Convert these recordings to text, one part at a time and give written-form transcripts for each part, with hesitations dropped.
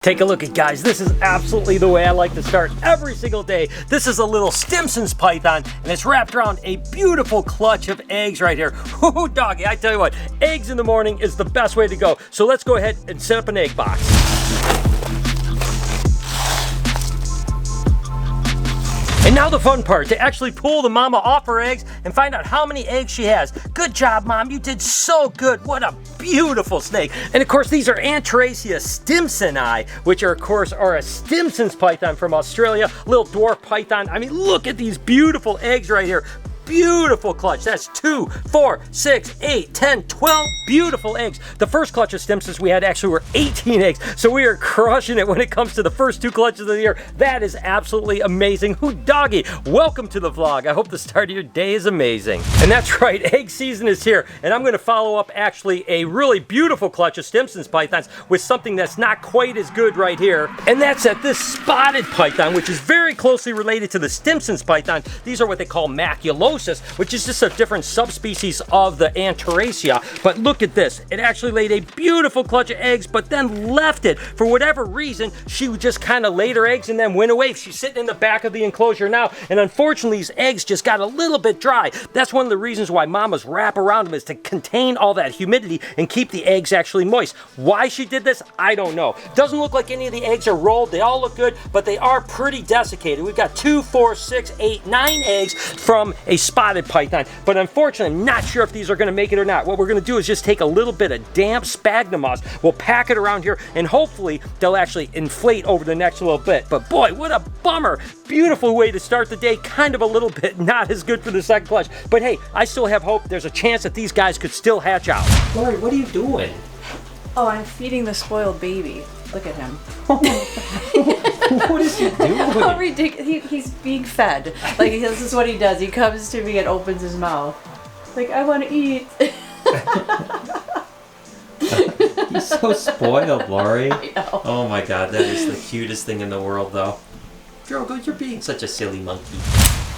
Take a look at guys, this is absolutely the way I like to start every single day. This is a little Stimson's python and it's wrapped around a beautiful clutch of eggs right here. Whoo doggy, I tell you what, eggs in the morning is the best way to go. So let's go ahead and set up an egg box. And now the fun part, to actually pull the mama off her eggs and find out how many eggs she has. Good job, Mom, you did so good. What a beautiful snake. And of course, these are Anteracia stimsoni, which are, of course, are a Stimson's python from Australia, little dwarf python. I mean, look at these beautiful eggs right here. Beautiful clutch. That's 2, 4, 6, 8, 10, 12 beautiful eggs. The first clutch of Stimsons we had actually were 18 eggs, so we are crushing it when it comes to the first 2 clutches of the year. That is absolutely amazing. Hoo doggy, welcome to the vlog. I hope the start of your day is amazing. And that's right, egg season is here, and I'm going to follow up actually a really beautiful clutch of Stimson's pythons with something that's not quite as good right here, and that's at this spotted python, which is very closely related to the Stimson's python. These are what they call maculosus, which is just a different subspecies of the Anteracia. But look at this. It actually laid a beautiful clutch of eggs, but then left it. For whatever reason, she just kind of laid her eggs and then went away. She's sitting in the back of the enclosure now, and unfortunately, these eggs just got a little bit dry. That's one of the reasons why mamas wrap around them, is to contain all that humidity and keep the eggs actually moist. Why she did this, I don't know. Doesn't look like any of the eggs are rolled. They all look good, but they are pretty desiccated. We've got 2, 4, 6, 8, 9 eggs from a spotted python, but unfortunately I'm not sure if these are going to make it or not. What we're going to do is just take a little bit of damp sphagnum moss, we'll pack it around here, and hopefully they'll actually inflate over the next little bit. But boy, what a bummer. Beautiful way to start the day, kind of a little bit not as good for the second clutch, but hey, I still have hope. There's a chance that these guys could still hatch out. Lori, what are you doing? Oh, I'm feeding the spoiled baby. Look at him. What is he doing? How ridiculous. He's being fed. Like, this is what he does. He comes to me and opens his mouth. Like, I want to eat. He's so spoiled, Lori. I know. Oh my god, that is the cutest thing in the world, though. Drogo, you're being such a silly monkey.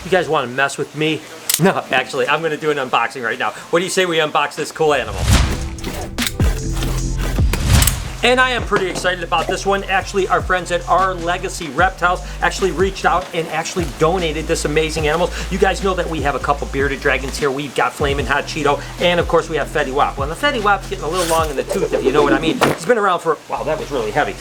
You guys want to mess with me? No, actually, I'm going to do an unboxing right now. What do you say we unbox this cool animal? And I am pretty excited about this one. Actually, our friends at Our Legacy Reptiles actually reached out and actually donated this amazing animal. You guys know that we have a couple bearded dragons here. We've got Flamin' Hot Cheeto, and of course we have Fetty Wap. Well, the Fetty Wap's getting a little long in the tooth, if you know what I mean. He's been around for, wow, that was really heavy.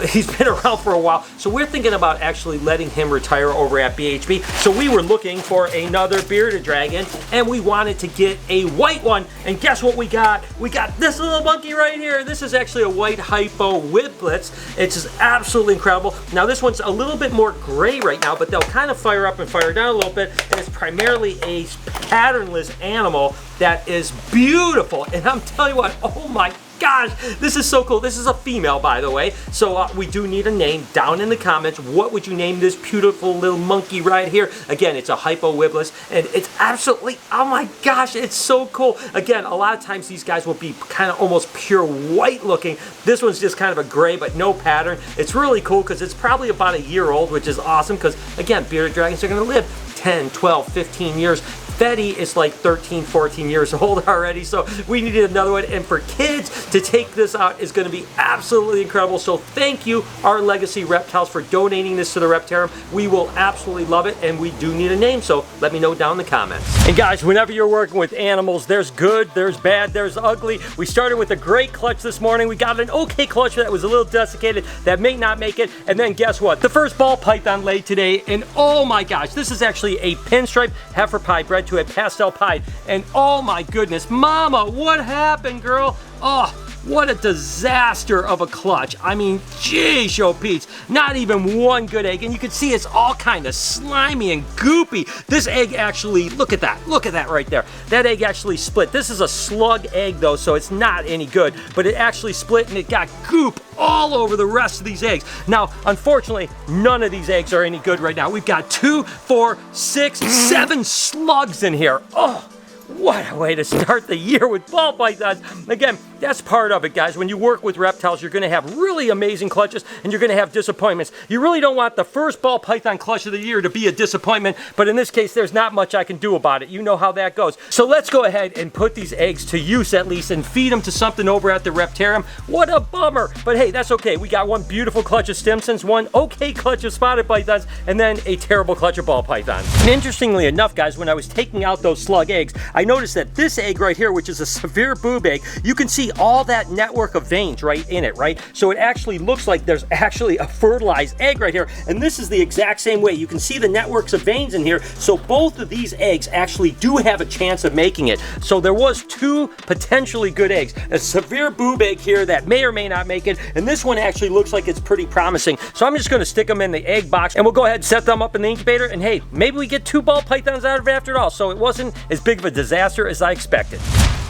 He's been around for a while, so we're thinking about actually letting him retire over at BHB. So we were looking for another bearded dragon, and we wanted to get a white one, and guess what we got? We got this little monkey right here. This is actually a white hypo whiblets. It's just absolutely incredible. Now this one's a little bit more gray right now, but they'll kind of fire up and fire down a little bit, and it's primarily a patternless animal that is beautiful. And I'm telling you what, oh my gosh, this is so cool. This is a female, by the way, so we do need a name. Down in the comments, what would you name this beautiful little monkey right here? Again, it's a hypo whiblets, and it's absolutely, oh my gosh, it's so cool. Again, a lot of times these guys will be kind of almost pure white looking. This one's just kind of a gray, but no pattern. It's really cool because it's probably about a year old, which is awesome because, again, bearded dragons are going to live 10, 12, 15 years. Fetty is like 13, 14 years old already, so we needed another one. And for kids to take this out is going to be absolutely incredible. So thank you, Our Legacy Reptiles, for donating this to the Reptarium. We will absolutely love it, and we do need a name, so let me know down in the comments. And guys, whenever you're working with animals, there's good, there's bad, there's ugly. We started with a great clutch this morning. We got an okay clutch that was a little desiccated, that may not make it. And then guess what? The first ball python laid today, and oh my gosh, this is actually a pinstripe heifer pie bred to a pastel pied, and oh my goodness, mama, what happened, girl? Oh, what a disaster of a clutch. I mean, geez, yo Pete's, not even one good egg, and you can see it's all kind of slimy and goopy. This egg actually, look at that right there. That egg actually split. This is a slug egg though, so it's not any good, but it actually split and it got goop all over the rest of these eggs. Now, unfortunately, none of these eggs are any good right now. We've got 2, 4, 6, 7 slugs in here. Oh, what a way to start the year with ball pythons. Again, that's part of it, guys. When you work with reptiles, you're going to have really amazing clutches and you're going to have disappointments. You really don't want the first ball python clutch of the year to be a disappointment, but in this case, there's not much I can do about it. You know how that goes. So let's go ahead and put these eggs to use at least and feed them to something over at the Reptarium. What a bummer, but hey, that's okay. We got one beautiful clutch of Stimsons, one okay clutch of spotted pythons, and then a terrible clutch of ball pythons. And interestingly enough, guys, when I was taking out those slug eggs, I noticed that this egg right here, which is a severe boob egg, you can see all that network of veins right in it, right? So it actually looks like there's actually a fertilized egg right here, and this is the exact same way. You can see the networks of veins in here, so both of these eggs actually do have a chance of making it. So there was two potentially good eggs. A severe boob egg here that may or may not make it, and this one actually looks like it's pretty promising. So I'm just gonna stick them in the egg box, and we'll go ahead and set them up in the incubator, and hey, maybe we get 2 ball pythons out of it after all. So it wasn't as big of a disaster as I expected.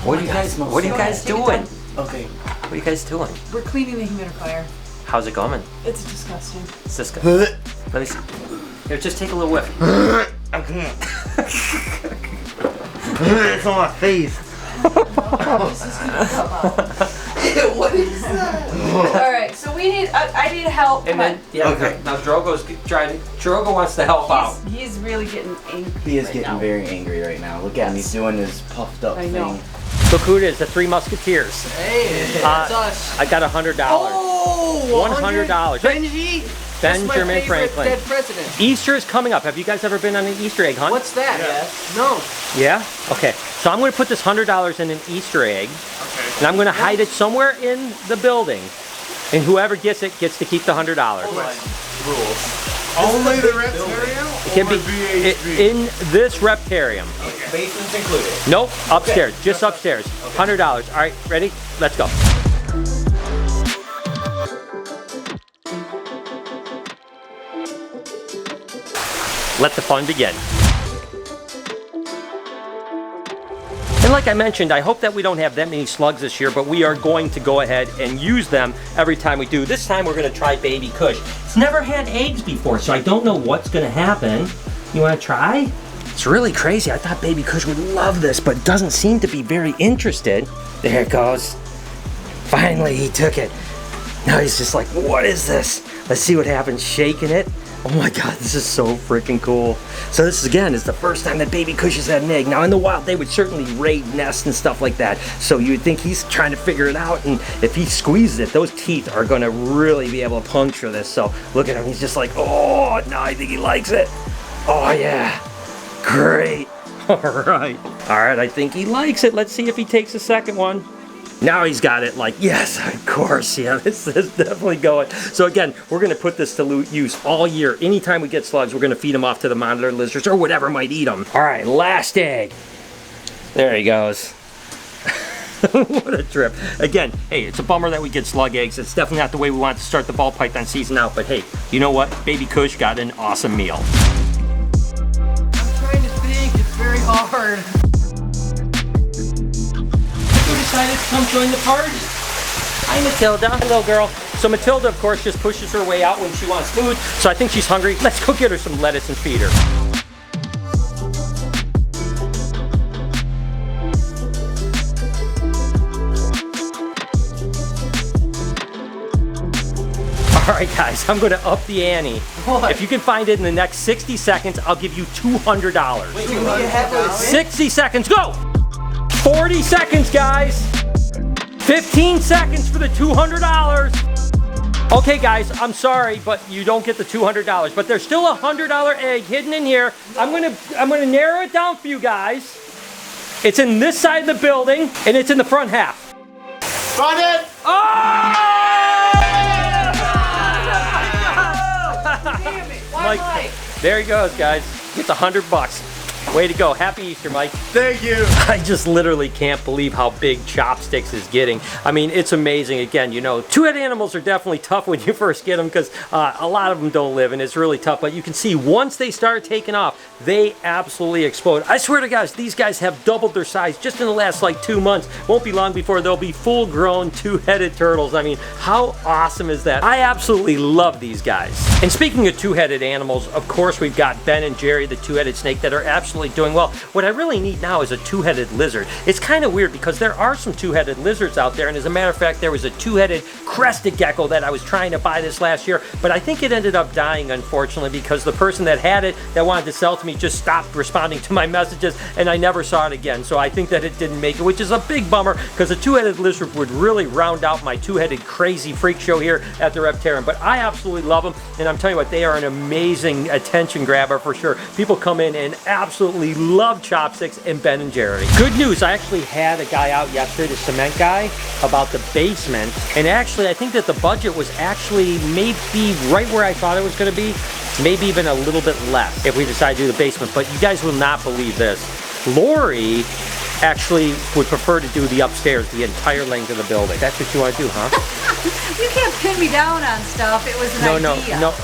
What are you guys doing? Okay. What are you guys doing? We're cleaning the humidifier. How's it going? It's disgusting. It's disgusting. Let me see. Here, just take a little whiff. I can't. It's on my face. What is that? All right, so we need. I need help. And then, yeah, okay. Now Drogo's trying. Drogo wants to help out. He's really getting angry. He is right getting now. very angry right now. Look at him. He's doing his puffed up I know. thing. Look who it is, the Three Musketeers. Hey, that's us. I got $100. Oh, $100. Benji. That's my Benjamin favorite Franklin. dead president. Easter is coming up. Have you guys ever been on an Easter egg hunt? What's that? Yes. No. Yeah? Okay. So I'm going to put this $100 in an Easter egg. Okay. And I'm going to hide it somewhere in the building. And whoever gets it gets to keep the $100. Rules. Only the Reptarium? It can be in this Reptarium. Okay. Basement's included. Nope, upstairs, just upstairs. $100. All right, ready? Let's go. Let the fun begin. And like I mentioned, I hope that we don't have that many slugs this year, but we are going to go ahead and use them every time we do. This time we're going to try Baby Kush. It's never had eggs before, so I don't know what's going to happen. You want to try? It's really crazy. I thought Baby Kush would love this, but doesn't seem to be very interested. There it goes. Finally, he took it. Now he's just like, what is this? Let's see what happens. Shaking it. Oh my God, this is so freaking cool. So this, again, is the first time that Baby Kush has had an egg. Now in the wild, they would certainly raid nests and stuff like that. So you would think he's trying to figure it out, and if he squeezes it, those teeth are gonna really be able to puncture this. So look at him, he's just like, oh, no, I think he likes it. Oh yeah, great. All right, I think he likes it. Let's see if he takes a second one. Now he's got it like, yes, of course, yeah, this is definitely going. So again, we're gonna put this to use all year. Anytime we get slugs, we're gonna feed them off to the monitor lizards or whatever might eat them. All right, last egg. There he goes. What a trip. Again, hey, it's a bummer that we get slug eggs. It's definitely not the way we want to start the ball python season out, but hey, you know what? Baby Kush got an awesome meal. I'm trying to think. It's very hard. Decided to come join the party. Hi, Matilda. Hello, girl. So Matilda, of course, just pushes her way out when she wants food. So I think she's hungry. Let's go get her some lettuce and feed her. All right, guys, I'm going to up the ante. What? If you can find it in the next 60 seconds, I'll give you $200. Wait, you have a 60 seconds, go! 40 seconds, guys. 15 seconds for the $200. Okay, guys, I'm sorry, but you don't get the $200. But there's still a $100 egg hidden in here. I'm gonna narrow it down for you guys. It's in this side of the building, and it's in the front half. Find it! Oh! Damn it. Mike, there he goes, guys. Get the $100. Way to go. Happy Easter, Mike. Thank you. I just literally can't believe how big Chopsticks is getting. I mean, it's amazing. Again, you know, two-headed animals are definitely tough when you first get them because a lot of them don't live, and it's really tough. But you can see once they start taking off, they absolutely explode. I swear to guys, these guys have doubled their size just in the last like 2 months. Won't be long before they'll be full-grown two-headed turtles. I mean, how awesome is that? I absolutely love these guys. And speaking of two-headed animals, of course, we've got Ben and Jerry, the two-headed snake, that are absolutely absolutely doing well. What I really need now is a two-headed lizard. It's kind of weird because there are some two-headed lizards out there, and as a matter of fact, there was a two-headed crested gecko that I was trying to buy this last year, but I think it ended up dying, unfortunately, because the person that had it, that wanted to sell to me, just stopped responding to my messages, and I never saw it again. So I think that it didn't make it, which is a big bummer, because a two-headed lizard would really round out my two-headed crazy freak show here at the Reptarium. But I absolutely love them, and I'm telling you what, they are an amazing attention grabber for sure. People come in and absolutely love Chopsticks and Ben & Jerry. Good news, I actually had a guy out yesterday, the cement guy, about the basement, and actually I think that the budget was actually maybe right where I thought it was going to be, maybe even a little bit less if we decide to do the basement. But you guys will not believe this. Lori actually would prefer to do the upstairs, the entire length of the building. That's what you want to do, huh? You can't pin me down on stuff. It was an idea. No.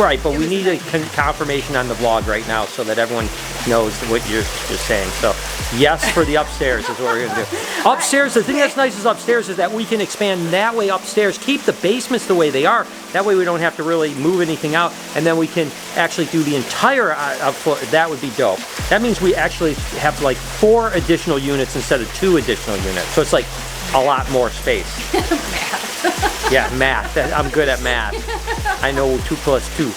Right, but we need a confirmation on the vlog right now so that everyone knows what you're saying. So, yes for the upstairs is what we're going to do. Upstairs, the thing that's nice is upstairs is that we can expand that way upstairs, keep the basements the way they are. That way we don't have to really move anything out, and then we can actually do the entire floor. That would be dope. That means we actually have like 4 additional units instead of 2 additional units. So it's like a lot more space. Yeah, math. I'm good at math. I know 2 + 2.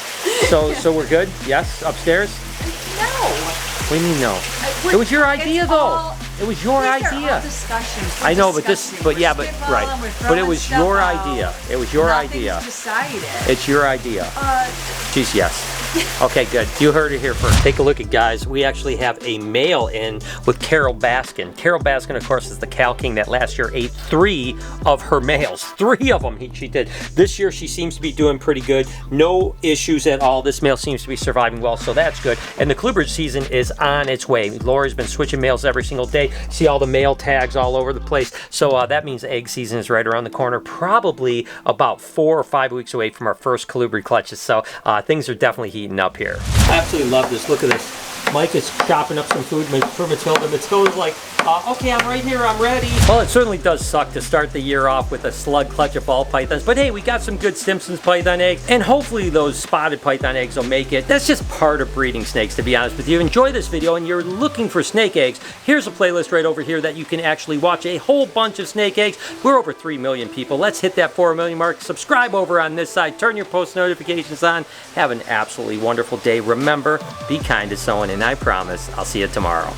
So we're good? Yes? Upstairs? No. What do you mean no? It was your idea though. It was your idea. I know, but it was your idea. It was your idea. Decided. It's your idea. Jeez, yes. Okay, good. You heard it here first. Take a look at, guys. We actually have a mail in with Carol Baskin. Carol Baskin, of course, is the Cal King that last year ate 3 of her males. 3 of them she did. This year she seems to be doing pretty good. No issues at all. This male seems to be surviving well, so that's good. And the colubrid season is on its way. Lori's been switching males every single day. See all the male tags all over the place. So that means egg season is right around the corner. Probably about 4 or 5 weeks away from our first colubrid clutches. So things are definitely heating up here. I absolutely love this. Look at this. Mike is chopping up some food for Matilda. Matilda's like, okay, I'm right here, I'm ready. Well, it certainly does suck to start the year off with a slug clutch of ball pythons, but hey, we got some good Stimson's python eggs, and hopefully those spotted python eggs will make it. That's just part of breeding snakes, to be honest with you. Enjoy this video and you're looking for snake eggs, here's a playlist right over here that you can actually watch a whole bunch of snake eggs. We're over 3 million people. Let's hit that 4 million mark. Subscribe over on this side. Turn your post notifications on. Have an absolutely wonderful day. Remember, be kind to someone, and I promise I'll see you tomorrow.